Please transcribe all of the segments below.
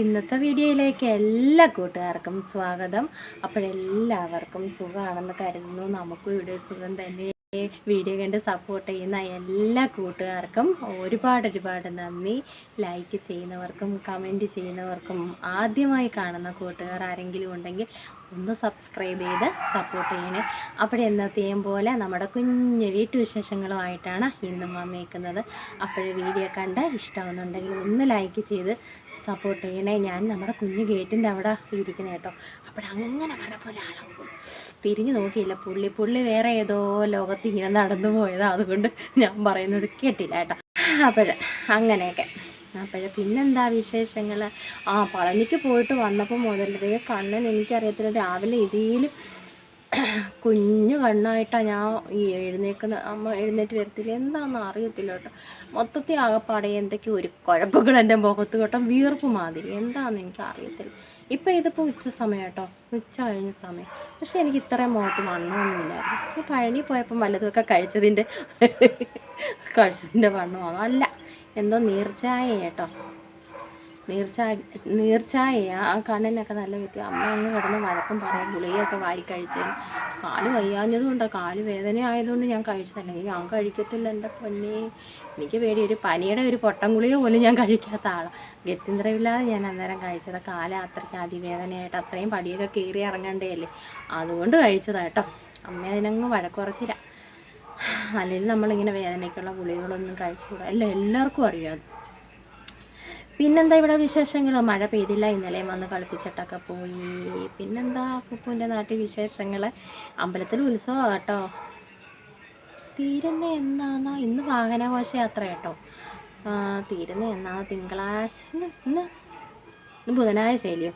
ഇന്നത്തെ വീഡിയോയിലേക്ക് എല്ലാ കൂട്ടുകാർക്കും സ്വാഗതം. അപ്പോഴെല്ലാവർക്കും സുഖമാണെന്ന് കരുതുന്നു. നമുക്കും ഇവിടെ സുഖം തന്നെ. വീഡിയോ കണ്ട് സപ്പോർട്ട് ചെയ്യുന്ന എല്ലാ കൂട്ടുകാർക്കും ഒരുപാട് നന്ദി. ലൈക്ക് ചെയ്യുന്നവർക്കും കമൻറ്റ് ചെയ്യുന്നവർക്കും ആദ്യമായി കാണുന്ന കൂട്ടുകാർ ആരെങ്കിലും ഉണ്ടെങ്കിൽ ഒന്ന് സബ്സ്ക്രൈബ് ചെയ്ത് സപ്പോർട്ട് ചെയ്യണേ. അപ്പോൾ എന്നത്തെയും പോലെ നമ്മുടെ കുഞ്ഞ് വീട്ടുവിശേഷങ്ങളുമായിട്ടാണ് ഇന്നും വന്നേക്കുന്നത്. അപ്പോഴേ വീഡിയോ കണ്ട് ഇഷ്ടമാകുന്നുണ്ടെങ്കിൽ ഒന്ന് ലൈക്ക് ചെയ്ത് സപ്പോർട്ട് ചെയ്യണേ. ഞാൻ നമ്മുടെ കുഞ്ഞ് ഗേറ്റിൻ്റെ അവിടെ ഇരിക്കുന്നത് കേട്ടോ. അപ്പോഴങ്ങനെ പറഞ്ഞപ്പോലെ ആളാവും പോയി തിരിഞ്ഞു നോക്കിയില്ല. പുള്ളി വേറെ ഏതോ ലോകത്ത് ഇങ്ങനെ നടന്നു പോയതാ. അതുകൊണ്ട് ഞാൻ പറയുന്നത് കേട്ടില്ല കേട്ടോ. അങ്ങനെയൊക്കെ. പിന്നെന്താ വിശേഷങ്ങൾ? പളനിക്ക് പോയിട്ട് വന്നപ്പോൾ മുതലേ കണ്ണൻ എനിക്കറിയത്തില്ല. രാവിലെ ഇതിൽ കുഞ്ഞു കണ്ണായിട്ടാണ് ഞാൻ ഈ അമ്മ എഴുന്നേറ്റ് വരത്തില്ല. എന്താണെന്ന് അറിയത്തില്ല കേട്ടോ. മൊത്തത്തിൽ ആകപ്പാടെ എന്തൊക്കെയോ ഒരു കുഴപ്പങ്ങൾ എൻ്റെ മുഖത്ത് കേട്ടോ. വീർപ്പ് മാതിരി എന്താണെന്ന് എനിക്ക് അറിയത്തില്ല. ഇപ്പം ഇതിപ്പോൾ ഉച്ച സമയം കേട്ടോ, ഉച്ച കഴിഞ്ഞ സമയം. പക്ഷേ എനിക്ക് ഇത്രയും മുഖത്ത് വണ്ണമൊന്നുമില്ലായിരുന്നു. പഴനി പോയപ്പം വല്ലതുമൊക്കെ കഴിച്ചതിൻ്റെ വണ്ണമാണോ? അല്ല, എന്തോ നീർച്ചായ കേട്ടോ. നീർച്ചായ ആ കണ്ണിനൊക്കെ നല്ല വ്യത്യാസം. അമ്മ അങ്ങ് കിടന്ന് വഴക്കം പറയാം. ഗുളികയൊക്കെ വാരി കഴിച്ചതിന്. കാല് വയ്യാഞ്ഞതുകൊണ്ടോ കാല് വേദന ആയതുകൊണ്ട് ഞാൻ കഴിച്ചതല്ലെങ്കിൽ ഞാൻ കഴിക്കത്തില്ല. എൻ്റെ പൊന്നെ, എനിക്ക് പേടി. ഒരു പനിയുടെ ഒരു പൊട്ടൻ ഗുളിക പോലും ഞാൻ കഴിക്കാത്ത ആളാണ്. ഗത്യന്തരമില്ലാതെ ഞാൻ അന്നേരം കഴിച്ചത്. കാല് അത്രയ്ക്ക് അതിവേദനയായിട്ട് അത്രയും പടിയൊക്കെ കയറി ഇറങ്ങണ്ടേ അല്ലേ, അതുകൊണ്ട് കഴിച്ചതാട്ടോ. അമ്മ അതിനങ്ങ് വഴക്കുറച്ചില്ല. അല്ലെങ്കിൽ നമ്മളിങ്ങനെ വേദനയ്ക്കുള്ള ഗുളികകളൊന്നും കഴിച്ചുകൂടാ. എല്ലാവർക്കും അറിയാം. പിന്നെന്താ ഇവിടെ വിശേഷങ്ങൾ? മഴ പെയ്തില്ല. ഇന്നലെ വന്ന് കളിപ്പിച്ചിട്ടൊക്കെ പോയി. പിന്നെന്താ സുപ്പുവിൻ്റെ നാട്ടിൽ വിശേഷങ്ങൾ? അമ്പലത്തിൽ ഉത്സവം കേട്ടോ. തീരുന്ന എന്നാന്നാ? ഇന്ന് വാഹനാഘോഷയാത്ര കേട്ടോ. തീരുന്ന എന്നാ? തിങ്കളാഴ്ച. ഇന്ന് ബുധനാഴ്ചയില്ലയോ?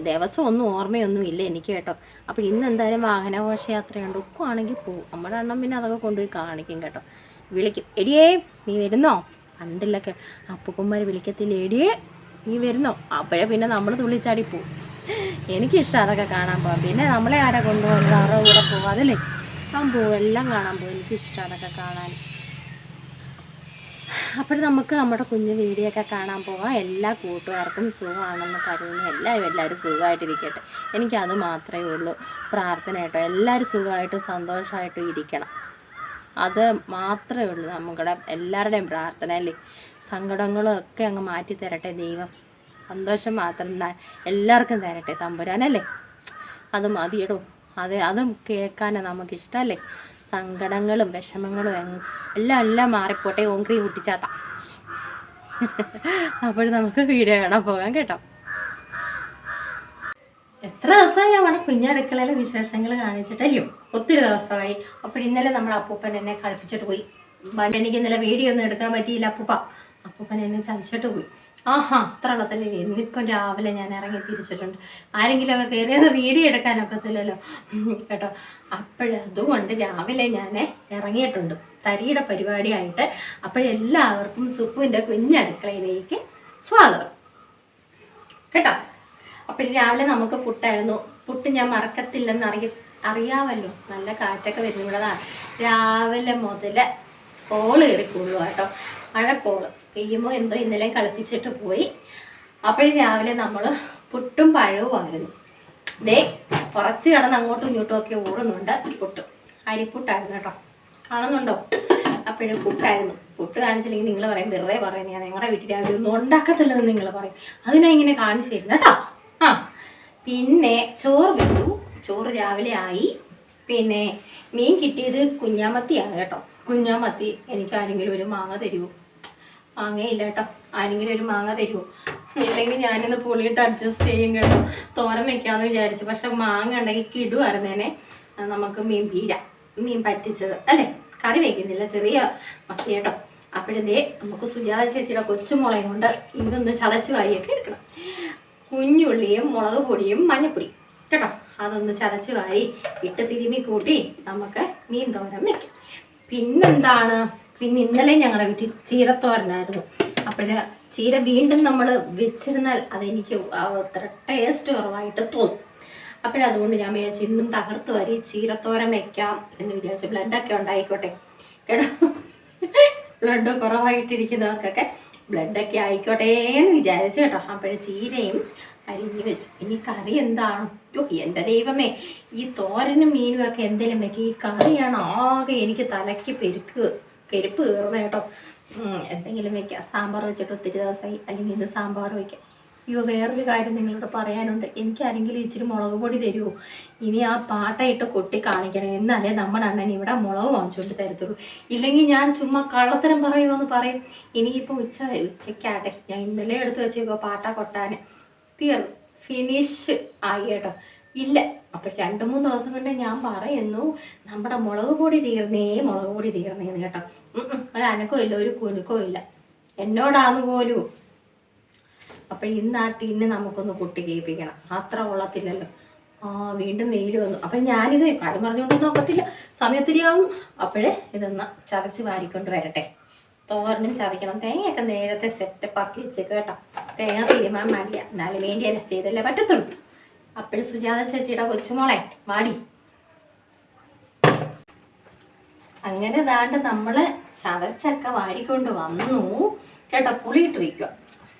ദിവസം ഒന്നും ഓർമ്മയൊന്നും ഇല്ല എനിക്ക് കേട്ടോ. അപ്പോൾ ഇന്ന് എന്തായാലും വാഹനാഘോഷയാത്രയുണ്ട്. ഒക്കുവാണെങ്കിൽ പോവും. നമ്മുടെ അണ്ണം പിന്നെ അതൊക്കെ കൊണ്ടുപോയി കാണിക്കും കേട്ടോ. വിളിക്കും, എടിയേ നീ വരുന്നോ? പണ്ടില്ലൊക്കെ അപ്പൂപ്പന്മാർ വിളിക്കത്തില്ല, എടിയേ നീ വരുന്നോ? അപ്പോഴേ പിന്നെ നമ്മൾ തുള്ളിച്ചാടി പോവും. എനിക്കിഷ്ടം അതൊക്കെ കാണാൻ പോകാം. പിന്നെ നമ്മളെ ആരാ കൊണ്ടുപോകുന്നത്? അവരുടെ കൂടെ പോകാം. അതല്ലേ ഞാൻ പോവും, എല്ലാം കാണാൻ പോകും. എനിക്കിഷ്ടം അതൊക്കെ കാണാൻ. അപ്പോൾ നമുക്ക് നമ്മുടെ കുഞ്ഞ് വീഡിയോ ഒക്കെ കാണാൻ പോകാം. എല്ലാ കൂട്ടുകാർക്കും സുഖമാണെന്ന് കരുതുന്നു. എല്ലാവരും സുഖമായിട്ടിരിക്കട്ടെ. എനിക്കത് മാത്രമേ ഉള്ളൂ പ്രാർത്ഥന കേട്ടോ. എല്ലാവരും സുഖമായിട്ടും സന്തോഷമായിട്ടും ഇരിക്കണം. അത് മാത്രമേ ഉള്ളൂ നമ്മുടെ എല്ലാവരുടെയും പ്രാർത്ഥന അല്ലേ. സങ്കടങ്ങളൊക്കെ അങ്ങ് മാറ്റി തരട്ടെ ദൈവം. സന്തോഷം മാത്രം എല്ലാവർക്കും തരട്ടെ തമ്പുരാനല്ലേ. അത് മതിയിടും. അതും കേൾക്കാനാണ് നമുക്കിഷ്ടമല്ലേ. സങ്കടങ്ങളും വിഷമങ്ങളും എല്ലാം മാറിപ്പോട്ടെ. ഓങ്ക്രി കുട്ടിച്ചാത്ത. അപ്പോൾ നമുക്ക് വീഡിയോ കാണാൻ പോകാം കേട്ടോ. എത്ര ദിവസമായി നമ്മുടെ കുഞ്ഞടുക്കളയിലെ വിശേഷങ്ങൾ കാണിച്ചിട്ടല്ലയോ? ഒത്തിരി ദിവസമായി. അപ്പോൾ ഇന്നലെ നമ്മുടെ അപ്പൂപ്പൻ എന്നെ കളിപ്പിച്ചിട്ട് പോയി. എനിക്ക് ഇന്നലെ വീഡിയോ ഒന്നും എടുക്കാൻ പറ്റിയില്ല. അപ്പൂപ്പൻ എന്നെ ചതിച്ചിട്ട് പോയി. അത്ര ഉള്ളതല്ലേ. ഇന്നിപ്പം രാവിലെ ഞാൻ ഇറങ്ങി തിരിച്ചിട്ടുണ്ട്. ആരെങ്കിലും ഒക്കെ കയറിയത് വീഡിയോ എടുക്കാനൊക്കത്തില്ലല്ലോ കേട്ടോ. അതുകൊണ്ട് രാവിലെ ഞാൻ ഇറങ്ങിയിട്ടുണ്ട് തരിയുടെ പരിപാടിയായിട്ട്. അപ്പോഴെല്ലാവർക്കും സുപ്പുവിൻ്റെ കുഞ്ഞടുക്കളയിലേക്ക് സ്വാഗതം കേട്ടോ. അപ്പോൾ രാവിലെ നമുക്ക് പുട്ടായിരുന്നു. പുട്ട് ഞാൻ മറക്കത്തില്ലെന്ന് അറിയാമല്ലോ. നല്ല കാറ്റൊക്കെ വരുന്നതാണ്. രാവിലെ മുതൽ കോള് കയറിക്കൊള്ളു കേട്ടോ. മഴക്കോള് പെയ്യുമ്പോൾ എന്തോ ഇന്നലെ കളിപ്പിച്ചിട്ട് പോയി. രാവിലെ നമ്മൾ പുട്ടും പഴവുമായിരുന്നു. കുറച്ച് കിടന്ന് അങ്ങോട്ടും ഇങ്ങോട്ടും ഒക്കെ ഓടുന്നുണ്ട്. അരിപ്പുട്ടായിരുന്നു കേട്ടോ. കാണുന്നുണ്ടോ? പുട്ടായിരുന്നു. പുട്ട് കാണിച്ചില്ലെങ്കിൽ നിങ്ങൾ പറയും വെറുതെ പറയും ഞാൻ ഞങ്ങളുടെ വീട്ടിൽ രാവിലെ ഒന്നും ഉണ്ടാക്കത്തില്ലെന്ന് നിങ്ങൾ പറയും. അതിനാ ഇങ്ങനെ കാണിച്ചു തരുന്നു കേട്ടോ. പിന്നെ ചോറ് വെച്ചു. ചോറ് രാവിലെ ആയി. പിന്നെ മീൻ കിട്ടിയത് കുഞ്ഞാമത്തിയാണ് കേട്ടോ. കുഞ്ഞാമത്തി. എനിക്ക് ആരെങ്കിലും ഒരു മാങ്ങ തരുമോ? മാങ്ങയില്ല കേട്ടോ. ആരെങ്കിലും ഒരു മാങ്ങ തരുമോ? ഇല്ലെങ്കിൽ ഞാനിന്ന് പുളിയിട്ട് അഡ്ജസ്റ്റ് ചെയ്യും കേട്ടോ. തോരൻ വെക്കാമെന്ന് വിചാരിച്ചു. പക്ഷെ മാങ്ങ ഉണ്ടെങ്കിൽ കിടുവായിരുന്നേനെ. നമുക്ക് മീൻ പറ്റിച്ചത് അല്ലേ. കറി വയ്ക്കുന്നില്ല, ചെറിയ മത്തി കേട്ടോ. നമുക്ക് സുജാത ചേച്ചിയുടെ കൊച്ചുമുളയും കൊണ്ട് ഇതൊന്ന് ചതച്ച് വാരിയൊക്കെ എടുക്കണം. കുഞ്ഞുള്ളിയും മുളക് പൊടിയും മഞ്ഞപ്പൊടിയും കേട്ടോ. അതൊന്ന് ചതച്ച് വാരി ഇട്ട് തിരുമ്മി കൂട്ടി നമുക്ക് മീൻ തോരൻ വയ്ക്കാം. പിന്നെന്താണ്? പിന്നെ ഇന്നലെ ഞങ്ങളുടെ വീട്ടിൽ ചീരത്തോരനായിരുന്നു. ചീര വീണ്ടും നമ്മൾ വെച്ചിരുന്നാൽ അതെനിക്ക് അത്ര ടേസ്റ്റ് കുറവായിട്ട് തോന്നും. അതുകൊണ്ട് ഞാൻ വിചാരിച്ചു ഇന്നും തകർത്ത് വാരി ചീരത്തോരൻ വയ്ക്കാം എന്ന് വിചാരിച്ചു. ബ്ലഡൊക്കെ ഉണ്ടായിക്കോട്ടെ കേട്ടോ. ബ്ലഡ് കുറവായിട്ടിരിക്കുന്നവർക്കൊക്കെ ബ്ലഡൊക്കെ ആയിക്കോട്ടെ എന്ന് വിചാരിച്ചു കേട്ടോ. അപ്പോഴേ ചീരയും അരിഞ്ഞ് വെച്ചു. ഇനി കറി എന്താണ്? എൻ്റെ ദൈവമേ, ഈ തോരനും മീനും ഒക്കെ എന്തെങ്കിലും വെക്കും. ഈ കറിയാണ് ആകെ എനിക്ക് തലയ്ക്ക് കെരുപ്പ് കയറുന്നത് കേട്ടോ. എന്തെങ്കിലും വെക്കാം. സാമ്പാർ വെച്ചിട്ട് ഒത്തിരി ദിവസമായി, അല്ലെങ്കിൽ ഇത് സാമ്പാർ വയ്ക്കാം. അയ്യോ, വേറൊരു കാര്യം നിങ്ങളോട് പറയാനുണ്ട്. എനിക്ക് ആരെങ്കിലും ഇച്ചിരി മുളക് പൊടി തരുമോ? ഇനി ആ പാട്ടയിട്ട് കൊട്ടി കാണിക്കണം, എന്നാലേ നമ്മുടെ അണ്ണൻ ഇവിടെ മുളക് വാങ്ങിച്ചുകൊണ്ട് തരത്തുള്ളൂ. ഇല്ലെങ്കിൽ ഞാൻ ചുമ്മാ കള്ളത്തരം പറയുമെന്ന് പറയും. ഇനിയിപ്പോൾ ഉച്ചയ്ക്കാട്ടെ, ഞാൻ ഇന്നലെ എടുത്ത് വെച്ചേക്കോ പാട്ട കൊട്ടാൻ. തീർന്നു, ഫിനിഷ് ആയി കേട്ടോ. ഇല്ല, അപ്പം 2-3 ദിവസം കൊണ്ട് ഞാൻ പറയുന്നു നമ്മുടെ മുളക് പൊടി തീർന്നേന്ന് കേട്ടോ. ഒരനക്കോ ഇല്ല, ഒരു കുനുക്കോ ഇല്ല, എന്നോടാന്ന് പോലും. അപ്പോൾ ഇന്ന് ആ ടീന് നമുക്കൊന്ന് കൊട്ടി കേൾപ്പിക്കണം. അത്ര കൊള്ളത്തില്ലല്ലോ. വീണ്ടും വെയിൽ വന്നു. അപ്പം ഞാനിത് കാര്യം പറഞ്ഞുകൊണ്ടൊന്നും നോക്കത്തില്ല, സമയത്തിരിയാവും. അപ്പോഴേ ഇതൊന്ന് ചതച്ച് വാരിക്കൊണ്ട് വരട്ടെ. തോരനും ചതയ്ക്കണം. തേങ്ങയൊക്കെ നേരത്തെ സെറ്റപ്പ് ആക്കി വെച്ചേക്ക് കേട്ടോ. തേങ്ങ തിരുമാൻ മടിയാ, എന്നാലും വേണ്ടിയല്ല, ചെയ്തല്ലേ പറ്റത്തുള്ളൂ. അപ്പോഴും സുജാത ചേച്ചിയുടെ കൊച്ചുമോളെ വാടി. അങ്ങനെ ദാണ്ട് നമ്മൾ ചതച്ചൊക്കെ വാരിക്കൊണ്ട് വന്നു കേട്ടോ. പുളിയിട്ട് വയ്ക്കുക.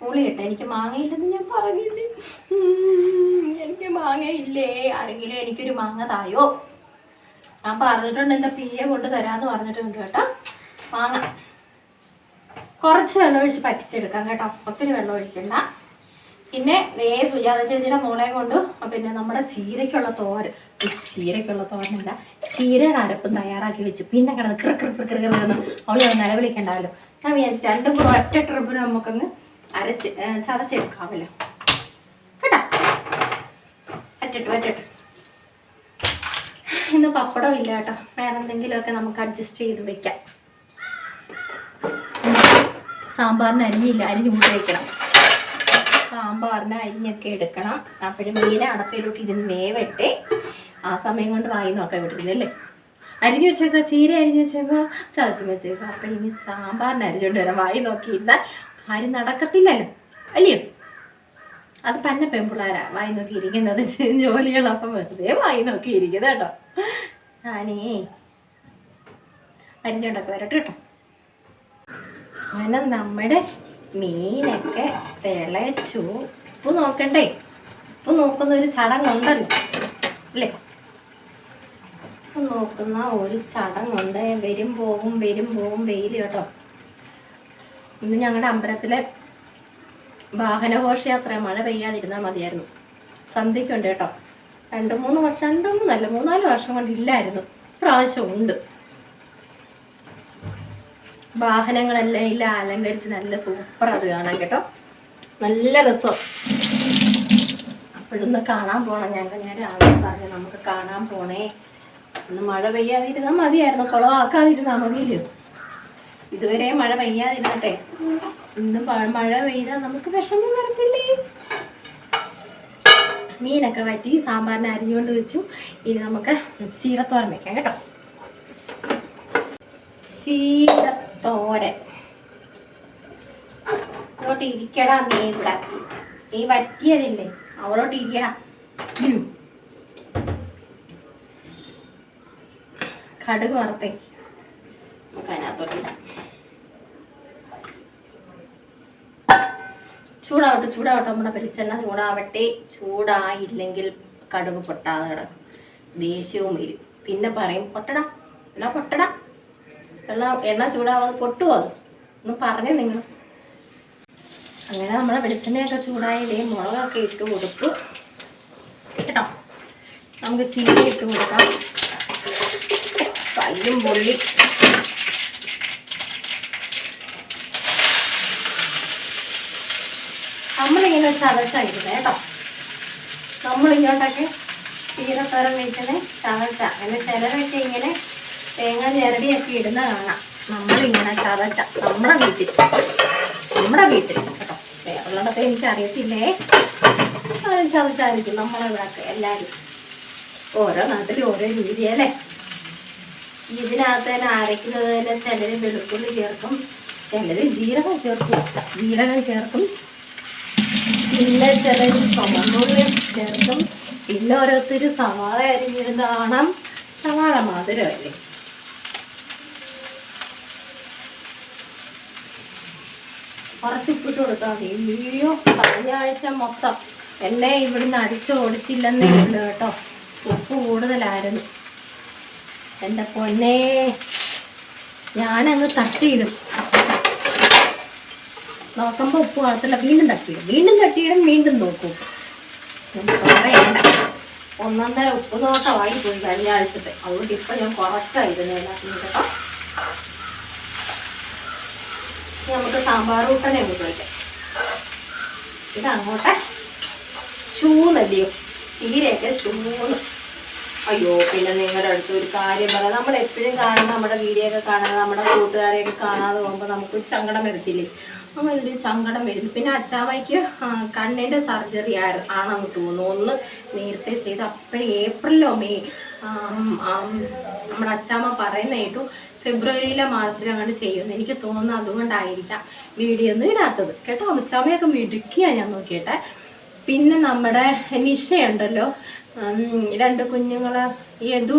പുളിയിട്ട്, എനിക്ക് മാങ്ങയില്ലെന്ന് ഞാൻ പറഞ്ഞില്ലേ, എനിക്ക് മാങ്ങയില്ലേ, ആരെങ്കിലും എനിക്കൊരു മാങ്ങ തായോ. ഞാൻ പറഞ്ഞിട്ടുണ്ട്, എൻ്റെ പിയെ കൊണ്ട് തരാമെന്ന് പറഞ്ഞിട്ടുണ്ട് കേട്ടോ. മാങ്ങ കുറച്ച് വെള്ളം ഒഴിച്ച് പറ്റിച്ചെടുക്കാം കേട്ടോ, ഒത്തിരി വെള്ളം ഒഴിക്കണ്ട. പിന്നെ സുജാത ചേച്ചിയുടെ മോളെ കൊണ്ട് പിന്നെ നമ്മുടെ ചീരയ്ക്കുള്ള തോരനല്ല, ചീരയുടെ അരപ്പും തയ്യാറാക്കി വെച്ചു. പിന്നെ കിടന്ന് കിറുകിറുന്ന് അവളെ നിലവിളിക്കണ്ടാവല്ലോ. ഞാൻ വിചാരിച്ചു 2 ഒറ്റ ട്രിപ്പിന് നമുക്കങ്ങ് ചതച്ചെടുക്കാമല്ലോ കേട്ടോ. പറ്റട്ടെ. ഇന്ന് പപ്പടം ഇല്ല കേട്ടോ, വേറെ എന്തെങ്കിലുമൊക്കെ നമുക്ക് അഡ്ജസ്റ്റ് ചെയ്ത് വെക്കാം. സാമ്പാറിന് അരിഞ്ഞു കൂട്ടി വയ്ക്കണം. സാമ്പാറിന് അരിഞ്ഞൊക്കെ എടുക്കണം. അപ്പോഴും മീനെ അടപ്പയിലോട്ട് ഇരുന്ന് വേവട്ടെ. ആ സമയം കൊണ്ട് വായി നോക്കാൻ വിട്ടിരുന്നല്ലേ. അരിഞ്ഞു വെച്ചേക്കുക, ചീര അരിഞ്ഞു വെച്ചേക്കുക, ചതച്ച് വെച്ചേക്കുക. അപ്പോൾ ഇനി സാമ്പാറിന് അരിഞ്ഞുകൊണ്ട് വരാം. വായി നോക്കിയിരുന്നാൽ കാര്യം നടക്കത്തില്ലല്ലോ, അല്ലയോ? അത് പന്ന പെൺപിള്ളാരാ വായി നോക്കിയിരിക്കുന്നത്, ജോലികളപ്പം വെറുതെ വായി നോക്കിയിരിക്കുന്നത് കേട്ടോ. ഞാനേ അരിഞ്ഞുകൊണ്ടൊക്കെ വരട്ടെ കേട്ടോ. അങ്ങനെ നമ്മുടെ മീനൊക്കെ തിളച്ചു. ഉപ്പ് നോക്കണ്ടേ? ഉപ്പ് നോക്കുന്ന ഒരു ചടങ്ങുണ്ടല്ലോ അല്ലേ? ഉപ്പ് നോക്കുന്ന ഒരു ചടങ്ങുണ്ട്. വരും പോകും വെയിൽ കേട്ടോ. ഇന്ന് ഞങ്ങളുടെ അമ്പലത്തിലെ വാഹനഘോഷയാത്ര, മഴ പെയ്യാതിരുന്നാൽ മതിയായിരുന്നു. സന്ധ്യയ്ക്കുണ്ട് കേട്ടോ. 2-3 വർഷം, 3-4 വർഷം കൊണ്ടില്ലായിരുന്നു, പ്രാവശ്യം ഉണ്ട്. വാഹനങ്ങളെല്ലാം ഇല്ല അലങ്കരിച്ച് നല്ല സൂപ്പർ അത് കാണാൻ കേട്ടോ. നല്ല രസം. അപ്പോഴൊന്ന് കാണാൻ പോകണം. ഞാൻ രാവിലെ പറഞ്ഞു നമുക്ക് കാണാൻ പോണേ. ഒന്ന് മഴ പെയ്യാതിരുന്നാൽ മതിയായിരുന്നു, കുളമാക്കാതിരുന്നാൽ മതിയില്ലോ. ഇതുവരെ മഴ പെയ്യാതിരുന്നട്ടെ. ഇന്ന് മഴ പെയ്താൽ നമുക്ക് വിഷമം വരത്തില്ലേ? മീനൊക്കെ വറ്റി സാമ്പാറിനെ അരിഞ്ഞുകൊണ്ട് വെച്ചു. ഇനി നമുക്ക് ചീരത്തോരൻ വെക്കാം കേട്ടോ. ചീരത്തോരൻ അങ്ങോട്ട് ഇരിക്കടാ. നീ വറ്റിയതില്ലേ, അവളോട്ട് ഇരിക്കടാ. കടുക് വറുത്തേ നമുക്ക് അതിനകത്തോട്ടില്ല. ചൂടാവട്ടെ നമ്മുടെ വെളിച്ചെണ്ണ ചൂടാവട്ടെ. ചൂടായില്ലെങ്കിൽ കടുക് പൊട്ടാതെ കിടക്കും, ദേഷ്യവും വരും. പിന്നെ പറയും പൊട്ടടാ എണ്ണ ചൂടാവാതെ പൊട്ടുമോ? അത് ഒന്ന് പറഞ്ഞേ നിങ്ങൾ. അങ്ങനെ നമ്മളെ വെളിച്ചെണ്ണയൊക്കെ ചൂടായതേ മുളകൊക്കെ ഇട്ട് കൊടുത്തു കേട്ടോ. നമുക്ക് ചീര ഇട്ട് കൊടുക്കാം. കല്ലും പുള്ളി നമ്മളിങ്ങനെ ചതച്ചായിരുന്നു കേട്ടോ. നമ്മളിങ്ങോട്ടൊക്കെ ചീരത്തോരൻ വെക്കുന്നത് ചതച്ച. അങ്ങനെ ചിലരൊക്കെ ഇങ്ങനെ തേങ്ങ ചിരടിയൊക്കെ ഇടുന്ന കാണാം. നമ്മളിങ്ങനെ ചതച്ച നമ്മുടെ വീട്ടിൽ കേട്ടോ. വേറുള്ളതൊക്കെ എനിക്കറിയത്തില്ലേ, ആരും ചതച്ചായിരിക്കും നമ്മളിവിടെയൊക്കെ എല്ലാവരും. ഓരോ നാട്ടിലും ഓരോ രീതിയല്ലേ. ഇതിനകത്ത് തന്നെ അരയ്ക്കുന്നത് തന്നെ ചിലർ വെളുത്തുള്ളി ചേർക്കും, ചിലർ ജീരകം ചേർക്കും, പിന്നെ ചിലർ ചുമന്നുള്ളി ചേർക്കും, പിന്നെ ഓരോരുത്തർ സവാള അരിഞ്ഞിരുന്നാണ്. സവാള മധുരമല്ലേ? കുറച്ച് ഉപ്പിട്ട് കൊടുത്താൽ മതി. വീഡിയോ കഴിഞ്ഞ ആഴ്ച മൊത്തം എന്നെ ഇവിടുന്ന് അടിച്ച് ഓടിച്ചില്ലെന്നേ ഉള്ളു കേട്ടോ. ഉപ്പ് കൂടുതലായിരുന്നു. എൻ്റെ പൊന്നേ, ഞാനങ്ങ് തട്ടിയിടും. നോക്കുമ്പോൾ ഉപ്പ് വളർത്തില്ല, വീണ്ടും തട്ടിയിടും, വീണ്ടും നോക്കും. പറയണ്ട, ഒന്നൊന്നര ഉപ്പ് നോട്ടമായി പോയി കഴിഞ്ഞ ആഴ്ചത്തെ. അതുകൊണ്ട് ഇപ്പം ഞാൻ കുറച്ചായിരുന്നു എല്ലാത്തിനും കേട്ടോ. നമുക്ക് സാമ്പാർ കൂട്ടനെ അങ്ങോട്ട് വയ്ക്കാം. ഇതങ്ങോട്ടെ ഷൂന്നല്ലയോ, ചീരയൊക്കെ ഷൂന്ന്. അയ്യോ, പിന്നെ നിങ്ങളുടെ അടുത്ത് ഒരു കാര്യം പറയാം. നമ്മൾ എപ്പോഴും കാണുന്ന നമ്മുടെ വീഡിയോ ഒക്കെ കാണാതെ നമ്മുടെ കൂട്ടുകാരെയൊക്കെ കാണാതെ പോകുമ്പോൾ നമുക്ക് സങ്കടം വരത്തില്ലേ? അങ്ങനെ സങ്കടം വരുന്നു. പിന്നെ അച്ചാമ്മയ്ക്ക് കണ്ണിൻ്റെ സർജറി ആണെന്ന് തോന്നുന്നു. ഒന്ന് നേരത്തെ ചെയ്ത് അപ്പോഴും ഏപ്രിലോ മെയ് നമ്മുടെ അച്ചാമ്മ പറയുന്ന കേട്ടു ഫെബ്രുവരിയിലോ മാർച്ചിലോ അങ്ങോട്ട് ചെയ്യുമെന്ന് എനിക്ക് തോന്നുന്നു. അതുകൊണ്ടായിരിക്കാം വീഡിയോ ഒന്നും ഇടാത്തത് കേട്ടോ. അച്ചാമ്മയൊക്കെ മിടുക്കിയാണ് ഞാൻ നോക്കിയിട്ടെ. പിന്നെ നമ്മുടെ നിഷയുണ്ടല്ലോ, 2 കുഞ്ഞുങ്ങൾ, യദു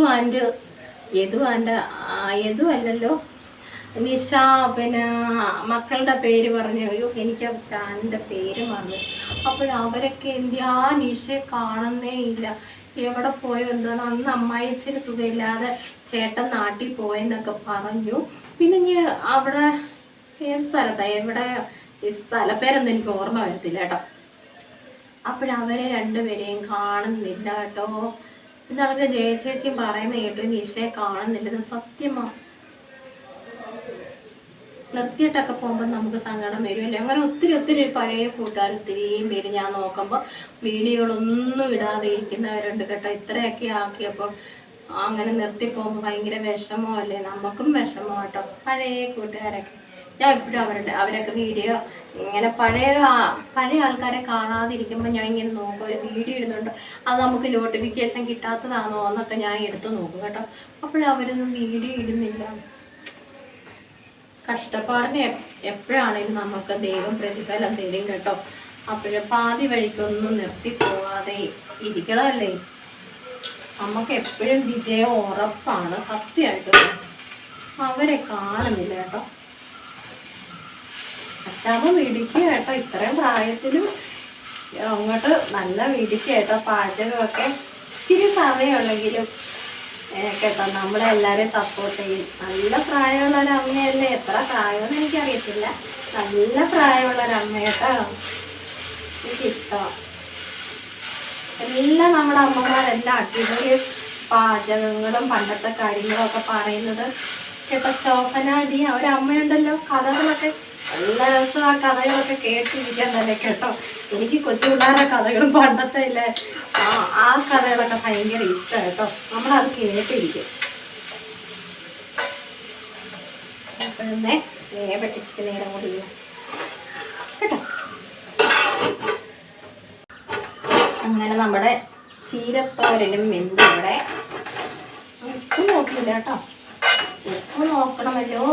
അല്ലല്ലോ നിഷ. പിന്നെ മക്കളുടെ പേര് പറഞ്ഞു. അയ്യോ, എനിക്ക് ചാനലിൻ്റെ പേര് മറന്നു. അപ്പോഴവരൊക്കെ എന്തിയാ നിഷയെ കാണുന്നേ ഇല്ല, എവിടെ പോയോ എന്തോന്ന്. അന്ന് അമ്മായിച്ചിന് സുഖമില്ലാതെ ചേട്ടൻ നാട്ടിൽ പോയെന്നൊക്കെ പറഞ്ഞു. പിന്നെ ഞാൻ അവിടെ ഏത് സ്ഥലത്താണ്, എവിടെ ഈ സ്ഥലപ്പേരൊന്നും എനിക്ക് ഓർമ്മ വരത്തില്ല കേട്ടോ. അപ്പോഴവരെ 2 പേരെയും കാണുന്നില്ല കേട്ടോ. ഇതൊക്കെ ജയചേച്ചിയും പറയുന്ന കേട്ടു നിഷയെ കാണുന്നില്ലെന്ന്. സത്യമാ, നിർത്തിയിട്ടൊക്കെ പോകുമ്പോൾ നമുക്ക് സങ്കടം വരുമല്ലേ. അങ്ങനെ ഒത്തിരി പഴയ കൂട്ടുകാർ ഒത്തിരിയും പേര് ഞാൻ നോക്കുമ്പോൾ വീഡിയോകളൊന്നും ഇടാതെ ഇരിക്കുന്നവരുണ്ട് കേട്ടോ. ഇത്രയൊക്കെ ആക്കിയപ്പോൾ അങ്ങനെ നിർത്തി പോകുമ്പോൾ ഭയങ്കര വിഷമമല്ലേ, നമുക്കും വിഷമം കേട്ടോ. പഴയ കൂട്ടുകാരൊക്കെ ഞാൻ എപ്പോഴും അവരൊക്കെ വീഡിയോ ഇങ്ങനെ പഴയ ആൾക്കാരെ കാണാതിരിക്കുമ്പോൾ ഞാൻ ഇങ്ങനെ നോക്കും, ഒരു വീഡിയോ ഇടുന്നുണ്ട്, അത് നമുക്ക് നോട്ടിഫിക്കേഷൻ കിട്ടാത്തതാണോ എന്നൊക്കെ ഞാൻ എടുത്ത് നോക്കും കേട്ടോ. അപ്പോഴവരൊന്നും വീഡിയോ ഇടുന്നില്ല. കഷ്ടപ്പാടിന് എപ്പോഴാണെങ്കിലും നമുക്ക് ദൈവം പ്രതിഫലം തരും കേട്ടോ. അപ്പോഴും പാതി വഴിക്കൊന്നും നിർത്തി പോവാതെ ഇരിക്കണമല്ലേ. നമുക്ക് എപ്പോഴും വിജയം ഉറപ്പാണ്, സത്യമായിട്ടും. അവരെ കാണുന്നില്ല കേട്ടോ. അച്ഛാമ്മ മിടിക്കുക കേട്ടോ. ഇത്രയും പ്രായത്തിലും അങ്ങോട്ട് നല്ല മിടിക്കുക കേട്ടോ. പാചകമൊക്കെ ഇച്ചിരി സമയമുള്ളെങ്കിലും കേട്ടോ നമ്മളെല്ലാവരെയും സപ്പോർട്ട് ചെയ്യും. നല്ല പ്രായമുള്ള ഒരു അമ്മയല്ലേ, എത്ര പ്രായമെന്ന് എനിക്കറിയത്തില്ല, നല്ല പ്രായമുള്ള ഒരു അമ്മ കേട്ടോ. എനിക്കിഷ്ടമാണ്. എല്ലാം നമ്മുടെ അമ്മമാരെല്ലാം അടിപൊളി പാചകങ്ങളും പണ്ടത്തെ കാര്യങ്ങളും ഒക്കെ പറയുന്നത് കേട്ടോ. ശോഭനാടി ഒരമ്മയുണ്ടല്ലോ, കഥകളൊക്കെ നല്ല രസം. ആ കഥകളൊക്കെ കേട്ടിരിക്കാൻ തന്നെ കേട്ടോ. എനിക്ക് കൊച്ചു പിള്ളേരുടെ കഥകളും പണ്ടത്തെ ഇല്ലേ ആ കഥകളൊക്കെ ഭയങ്കര ഇഷ്ടം കേട്ടോ. നമ്മളത് കേട്ടിരിക്കും. അപ്പോഴേ വേവിച്ചിട്ട് നേരം കൂടി കേട്ടോ. അങ്ങനെ നമ്മുടെ ചീരത്തോരനും വെന്ത് ഇവിടെ. ഉപ്പ് നോക്കില്ല കേട്ടോ, ഉപ്പ് നോക്കണമല്ലോ.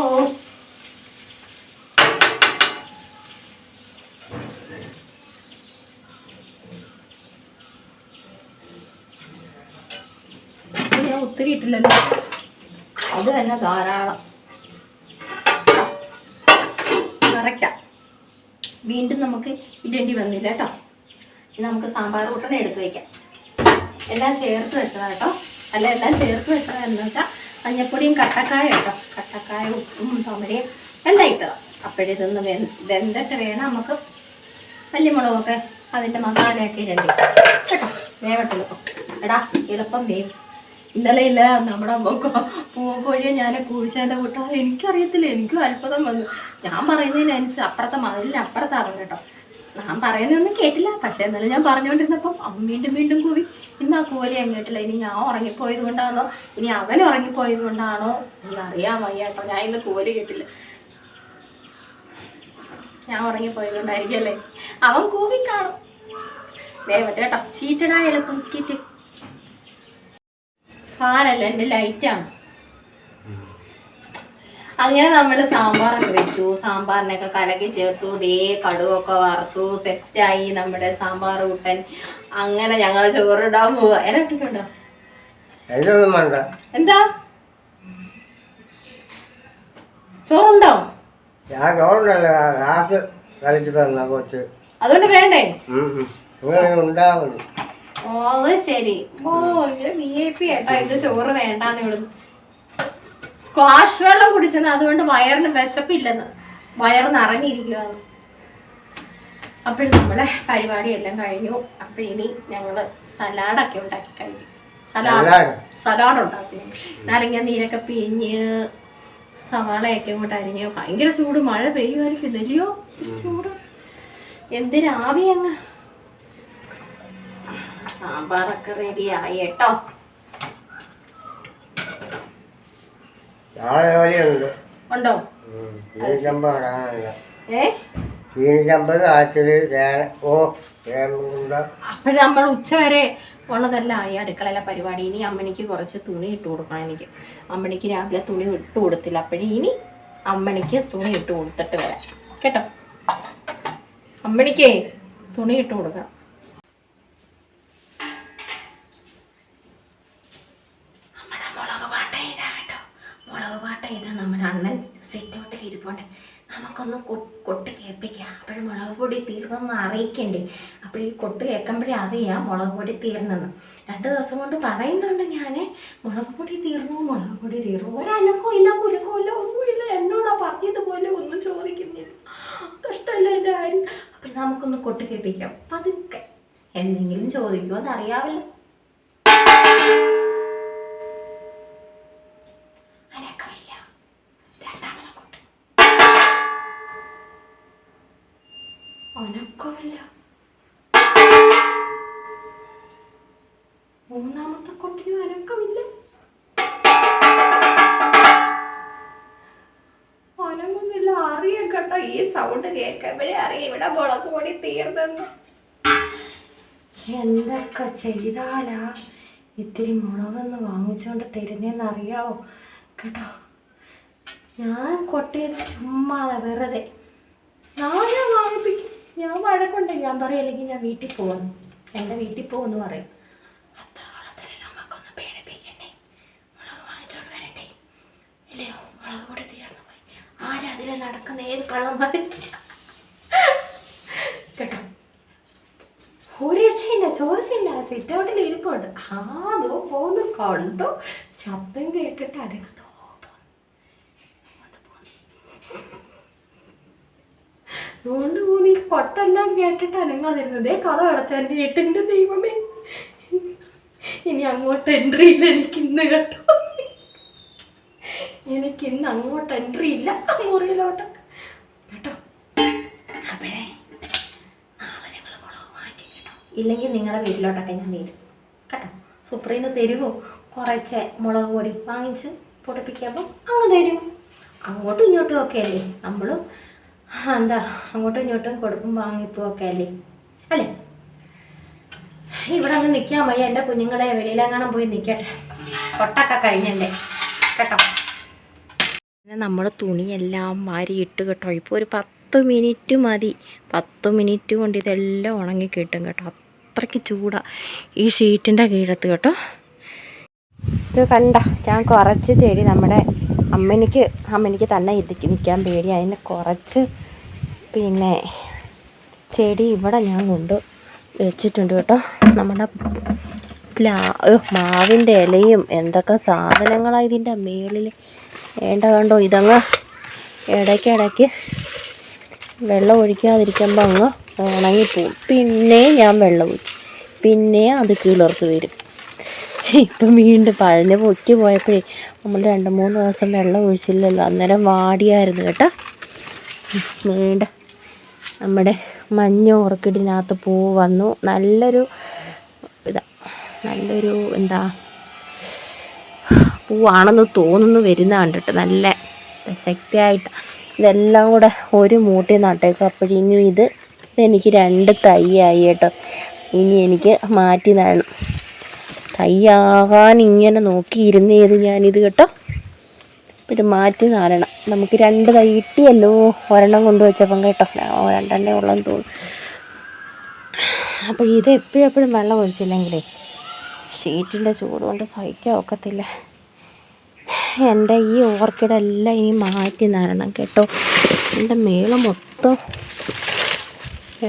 ഞാൻ ഒത്തിരി ഇട്ടില്ലല്ലോ, അത് തന്നെ ധാരാളം. കറക്റ്റാ. വീണ്ടും നമുക്ക് ഇടേണ്ടി വന്നില്ല കേട്ടോ. ഇനി നമുക്ക് സാമ്പാർ കൂട്ടനെ എടുത്ത് വയ്ക്കാം. എല്ലാം ചേർത്ത് വെച്ചതാ കേട്ടോ. അല്ല, എല്ലാം ചേർത്ത് വെച്ചതെന്ന് വെച്ചാൽ മഞ്ഞപ്പൊടിയും കട്ടക്കായ കേട്ടോ. കട്ടക്കായ, ഉപ്പും തോമരയും എല്ലാം ഇട്ടതാണ്. അപ്പോഴിതൊന്ന് വെന്തിട്ട് വേണം നമുക്ക് മല്ലിമുളകൊക്കെ അതിൻ്റെ മസാലയൊക്കെ ഇടേണ്ടി കേട്ടോ. വേവട്ടല്ലോ എടാ, എളുപ്പം വേവും. ഇന്നലെ ഇല്ല നമ്മുടെ പൂക്കോഴിയെ ഞാൻ കുഴിച്ചതിൻ്റെ കൂട്ടാ. എനിക്കറിയത്തില്ല, എനിക്കും അത്ഭുതം വന്നു. ഞാൻ പറയുന്നതിനനുസരിച്ച് അപ്പുറത്തെ മതിലിന് അപ്പുറത്താവും കേട്ടോ. ഞാൻ പറയുന്നതൊന്നും കേട്ടില്ല, പക്ഷേ എന്നാലും ഞാൻ പറഞ്ഞുകൊണ്ടിരുന്നപ്പം അവൻ വീണ്ടും കൂവി. ഇന്ന് ആ കൂവലി ഞാൻ കേട്ടില്ല. ഇനി ഞാൻ ഉറങ്ങിപ്പോയത് കൊണ്ടാണോ ഇനി അവൻ ഉറങ്ങിപ്പോയത് കൊണ്ടാണോ എന്നറിയാൻ വയ്യ കേട്ടോ. ഞാൻ ഇന്ന് കൂവലി കേട്ടില്ല. ഞാൻ ഉറങ്ങിപ്പോയത് കൊണ്ടായിരിക്കും. അവൻ കൂവി കാണും. വേവട്ടെ കേട്ടോ. ചീറ്റടാ, എളുപ്പം ചീറ്റ്. ഫാനല്ല, എൻ്റെ ലൈറ്റാണ്. അങ്ങനെ നമ്മൾ സാമ്പാറൊക്കെ വെച്ചു. സാമ്പാറിനൊക്കെ കലക്കി ചേർത്തു. ദേ കടുവൊക്കെ വറുത്തു. സെറ്റായി നമ്മുടെ സാമ്പാർ കൂട്ടൻ. അങ്ങനെ ഞങ്ങൾ ചോറിടാൻ പോവാ. ഇരട്ടിക്കുണ്ടോ? എന്താ ചോറുണ്ടോ? കളിച്ച് തന്ന കൊച്ച് അതുകൊണ്ട് വേണ്ടേ? ഉണ്ടാവുന്നു. ഓ അത് ശരി. ഓ ഇവിടെ VIP ഏട്ടാ, ഇത് ചോറ് വേണ്ടാന്ന് വിടുന്നു. സ്ക്വാഷ് വെള്ളം കുടിച്ചെന്ന്, അതുകൊണ്ട് വയറിന് വിശപ്പില്ലെന്ന്, വയറ് നിറഞ്ഞിരിക്കുകയാണ്. അപ്പോൾ നമ്മളെ പരിപാടിയെല്ലാം കഴിഞ്ഞു. അപ്പോൾ ഇനി ഞങ്ങള് സലാഡൊക്കെ ഉണ്ടാക്കി കഴിക്കും. സലാഡ് ഉണ്ടാക്കി, നാരങ്ങ നീരൊക്കെ പിഴിഞ്ഞ് സവാളയൊക്കെ ഇങ്ങോട്ട് അരിഞ്ഞ്. ഭയങ്കര ചൂട്, മഴ പെയ്യുമായിരിക്കും ഇല്ലയോ? ചൂട് എന്തിനാവി അങ്ങ്. സാമ്പാറൊക്കെ റെഡിയായി കേട്ടോ. ഉണ്ടോ? അപ്പോൾ നമ്മൾ ഉച്ചവരെ ഉള്ളതെല്ലാം ആയി, അടുക്കളയിലെ പരിപാടി. ഇനി അമ്മണിക്ക് കുറച്ച് തുണി ഇട്ട് കൊടുക്കണം. എനിക്ക് അമ്മണിക്ക് രാവിലെ തുണി ഇട്ട് കൊടുത്തില്ല, അപ്പോഴേ ഇനി അമ്മണിക്ക് തുണി ഇട്ട് കൊടുത്തിട്ട് വരാം കേട്ടോ. അമ്മണിക്കേ തുണി ഇട്ട് കൊടുക്കാം. നമ്മുടെ മുളക് പാട്ട ഇതാ കേട്ടോ. മുളക് പാട്ട ഇതാ. നമ്മുടെ അണ്ണൻ സിറ്റൗട്ടിൽ ഇരിപ്പുണ്ട്. നമുക്കൊന്ന് കൊട്ട് കേൾപ്പിക്കാം. അപ്പോഴും മുളക് പൊടി തീർന്നെന്ന് അറിയിക്കണ്ടേ. അപ്പോൾ ഈ കൊട്ട് കേൾക്കുമ്പോഴേ അറിയാം മുളക് പൊടി തീർന്നെന്ന്. 2 ദിവസം കൊണ്ട് പറയുന്നുണ്ട് ഞാൻ, മുളക് പൊടി തീർന്നു, മുളക് പൊടി തീർന്നു. ഒരനക്കോ ഇല്ല, കുലുക്കോ ഇല്ല, ഒന്നുമില്ല. എന്നോടാ പറഞ്ഞതുപോലെ ഒന്നും ചോദിക്കുന്നില്ല. കഷ്ടമല്ല എൻ്റെ കാര്യം. അപ്പം നമുക്കൊന്ന് കൊട്ട് കേൾപ്പിക്കാം പതുക്കെ. എന്തെങ്കിലും ചോദിക്കുമോ എന്നറിയാമല്ലോ. അനക്കമില്ല. രണ്ടാമത്തെ കൊട്ട്. അനക്കമില്ല. മൂന്നാമത്തെ കൊട്ടിനും അനക്കമില്ല. അനങ്ങുന്നില്ല. അറിയാം കേട്ടോ, ഈ സൗണ്ട് കേൾക്കുമ്പോഴേ അറിയാം ഇവിടെ മുളക് പൊടി തീർന്നെന്ന്. എന്തൊക്കെ ചെയ്താലാ ഇത്തിരി മുളകൊന്ന് വാങ്ങിച്ചുകൊണ്ട് തരുന്നതെന്ന് അറിയാവോ കേട്ടോ. ഞാൻ കൊട്ടയിൽ ചുമ്മാതെ വെറുതെ ഞാൻ വാങ്ങിപ്പിക്കും. ഞാൻ വഴക്കുണ്ട്. ഞാൻ പറയും അല്ലെങ്കിൽ ഞാൻ വീട്ടിൽ പോകുന്നു, എൻ്റെ വീട്ടിൽ പോകുമെന്ന് പറയും. അത്താളത്തിലെല്ലാം നമുക്കൊന്ന് പേടിപ്പിക്കണ്ടേ, മുളക് വാങ്ങിച്ചോണ്ട് വരണ്ടേ ഇല്ലയോ. മുളക് പൊടി തീർന്നു പോയി. ആരതിലെ നടക്കുന്ന ഏത് കള്ളന്മാർ കേട്ടോ. ഒരു രക്ഷയില്ല, ചോദിച്ചില്ല. സിറ്റൗട്ടിൽ ഇരിപ്പുണ്ട്. അതോ പോന്നു കണ്ടോ, ശബ്ദം കേട്ടിട്ട് അനങ്ങതോ അതുകൊണ്ട് പോന്നു. ഈ കൊട്ടെല്ലാം കേട്ടിട്ട് അനങ്ങാതിരുന്നതേ കഥ അടച്ചെൻ്റെ വീട്ടിൻ്റെ. ദൈവമേ, ഇനി അങ്ങോട്ട് എൻട്രി ഇല്ല എനിക്കിന്ന് കേട്ടോ. എനിക്കിന്ന് അങ്ങോട്ട് എൻട്രി ഇല്ല മുറിയിലോട്ട് കേട്ടോ. അപ്പോഴേ നാളെ ഞങ്ങൾ മുളക് വാങ്ങിക്കും കേട്ടോ. ഇല്ലെങ്കിൽ നിങ്ങളുടെ വീട്ടിലോട്ടൊക്കെ ഞാൻ വരും കേട്ടോ. സുപ്രീന്ന് തരുമോ കുറച്ച് മുളക് പൊടി വാങ്ങിച്ച് പൊടിപ്പിക്കുമ്പോൾ അങ്ങ് തരും. അങ്ങോട്ടും ഇങ്ങോട്ടും ഒക്കെ അല്ലേ നമ്മളും എന്താ അങ്ങോട്ടും ഇങ്ങോട്ടും കൊടുക്കും വാങ്ങിപ്പോ ഒക്കെ അല്ലേ അല്ലേ. ഇവിടെ അങ്ങ് നിൽക്കാൻ വയ്യ. എൻ്റെ കുഞ്ഞുങ്ങളെ വെളിയിലെങ്ങാനും പോയി നിൽക്കട്ടെ. കൊട്ടൊക്കെ കഴിഞ്ഞല്ലേ കേട്ടോ. പിന്നെ നമ്മൾ തുണിയെല്ലാം വാരിയിട്ട് കേട്ടോ. ഇപ്പോൾ ഒരു 10 മിനിറ്റ് മതി. 10 മിനിറ്റ് കൊണ്ട് ഇതെല്ലാം ഉണങ്ങി കിട്ടും കേട്ടോ. അത്രയ്ക്ക് ചൂടാണ് ഈ ഷീറ്റിൻ്റെ കീഴത്ത് കേട്ടോ. ഇത് കണ്ട, ഞാൻ കുറച്ച് ചെടി നമ്മുടെ അമ്മനിക്ക് തന്നെ നിൽക്കാൻ പേടി. അതിന് കുറച്ച് പിന്നെ ചെടി ഇവിടെ ഞാൻ കൊണ്ട് വെച്ചിട്ടുണ്ട് കേട്ടോ. നമ്മുടെ മാവിൻ്റെ ഇലയും എന്തൊക്കെ സാധനങ്ങളാണ് ഇതിൻ്റെ മേളിൽ. കണ്ടോ ഇതങ്ങ് ഇടയ്ക്കിടയ്ക്ക് വെള്ളം ഒഴിക്കാതിരിക്കുമ്പോൾ അങ്ങ് ഉണങ്ങിപ്പോവും. പിന്നെ ഞാൻ വെള്ളം ഒഴിക്കും, പിന്നെ അത് കിളിർത്ത് വരും. ഇപ്പം വീണ്ടും പഴഞ്ഞ് പൊട്ടി പോയപ്പോഴേ നമ്മൾ 2-3 ദിവസം വെള്ളം ഒഴിച്ചില്ലല്ലോ, അന്നേരം വാടിയായിരുന്നു കേട്ടോ. വീണ്ടും നമ്മുടെ മഞ്ഞ ഓർക്കിഡിനകത്ത് പൂ വന്നു. നല്ലൊരു എന്താ പൂവാണെന്ന് തോന്നുന്നു വരുന്ന കണ്ടിട്ട്. നല്ല ശക്തിയായിട്ട് ഇതെല്ലാം കൂടെ ഒരു മൂട്ടി നട്ടേക്കും. അപ്പോഴിനി ഇതെനിക്ക് 2 തൈയായി കേട്ടോ. ഇനി എനിക്ക് മാറ്റി നടണം. തൈയാകാൻ ഇങ്ങനെ നോക്കിയിരുന്നേത് ഞാനിത് കേട്ടോ. ഒരു മാറ്റി നടണം. നമുക്ക് 2 തൈ കിട്ടിയല്ലോ, ഒരെണ്ണം കൊണ്ടുവച്ചപ്പം കേട്ടോ. 2 ഉള്ളെന്ന് തോന്നുന്നു. അപ്പോൾ ഇത് എപ്പോഴും വെള്ളം ഒഴിച്ചില്ലെങ്കിലേ ഷീറ്റിൻ്റെ ചൂട് കൊണ്ട് സഹിക്കാൻ ഒക്കത്തില്ല. എൻ്റെ ഈ ഓർക്കിഡെല്ലാം ഇനി മാറ്റി നടണം കേട്ടോ. എൻ്റെ മേള് മൊത്തം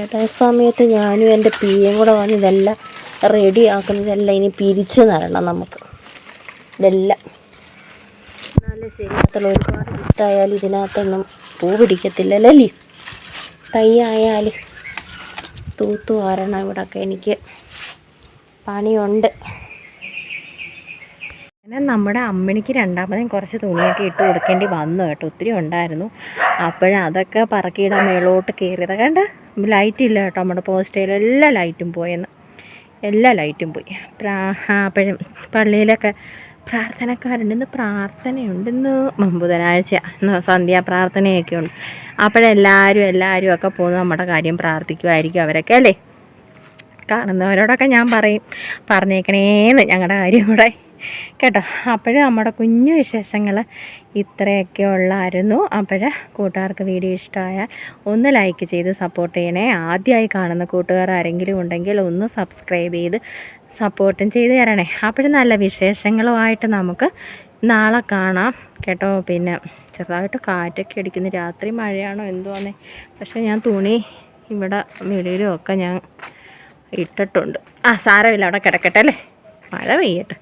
അതേ സമയത്ത് ഞാനും എൻ്റെ പിയും കൂടെ വന്ന് ഇതെല്ലാം റെഡി ആക്കുന്നതെല്ലാം ഇനി പിരിച്ച് തരണം നമുക്ക്. ഇതെല്ലാം നല്ല ശരിയാകത്തുള്ള ഒരുപാട് വിത്തായാലും ഇതിനകത്തൊന്നും പൂ പിടിക്കത്തില്ലല്ലേ. തൈ ആയാൽ തൂത്തു വാരണം. ഇവിടെയൊക്കെ എനിക്ക് പണിയുണ്ട്. പിന്നെ നമ്മുടെ അമ്മിണിക്ക് രണ്ടാമതും കുറച്ച് തുണിയൊക്കെ ഇട്ട് കൊടുക്കേണ്ടി വന്നു കേട്ടോ. ഒത്തിരി ഉണ്ടായിരുന്നു. അതൊക്കെ പറക്കിയിടാൻ മേളോട്ട് കയറിയത് കണ്ട. ലൈറ്റില്ല കേട്ടോ നമ്മുടെ പോസ്റ്റയിൽ. എല്ലാ ലൈറ്റും പോയെന്ന്. എല്ലാ ലൈറ്റും പോയി. അപ്പോഴും പള്ളിയിലൊക്കെ പ്രാർത്ഥനക്കാരുണ്ട്. ഇന്ന് പ്രാർത്ഥനയുണ്ട്. ഇന്ന് ബുധനാഴ്ച. ഇന്ന് സന്ധ്യാപ്രാർത്ഥനയൊക്കെ ഉണ്ട്. അപ്പോഴെല്ലാവരും ഒക്കെ പോകുന്നു. നമ്മുടെ കാര്യം പ്രാർത്ഥിക്കുമായിരിക്കും അവരൊക്കെ അല്ലേ. കാണുന്നവരോടൊക്കെ ഞാൻ പറഞ്ഞേക്കണേന്ന് ഞങ്ങളുടെ കാര്യം കൂടെ കേട്ടോ. നമ്മുടെ കുഞ്ഞു വിശേഷങ്ങൾ ഇത്രയൊക്കെ ഉള്ളായിരുന്നു. കൂട്ടുകാർക്ക് വീഡിയോ ഇഷ്ടമായാൽ ഒന്ന് ലൈക്ക് ചെയ്ത് സപ്പോർട്ട് ചെയ്യണേ. ആദ്യമായി കാണുന്ന കൂട്ടുകാർ ആരെങ്കിലും ഉണ്ടെങ്കിൽ ഒന്ന് സബ്സ്ക്രൈബ് ചെയ്ത് സപ്പോർട്ടും ചെയ്ത് തരണേ. നല്ല വിശേഷങ്ങളുമായിട്ട് നമുക്ക് നാളെ കാണാം കേട്ടോ. പിന്നെ ചെറുതായിട്ട് കാറ്റൊക്കെ അടിക്കുന്നു. രാത്രി മഴയാണോ എന്തുവാന്നേ. പക്ഷേ ഞാൻ തുണി ഇവിടെ വെളിയിലും ഒക്കെ ഞാൻ ഇട്ടിട്ടുണ്ട്. സാരമില്ല, അവിടെ കിടക്കട്ടെ അല്ലേ. മഴ പെയ്യട്ടെ.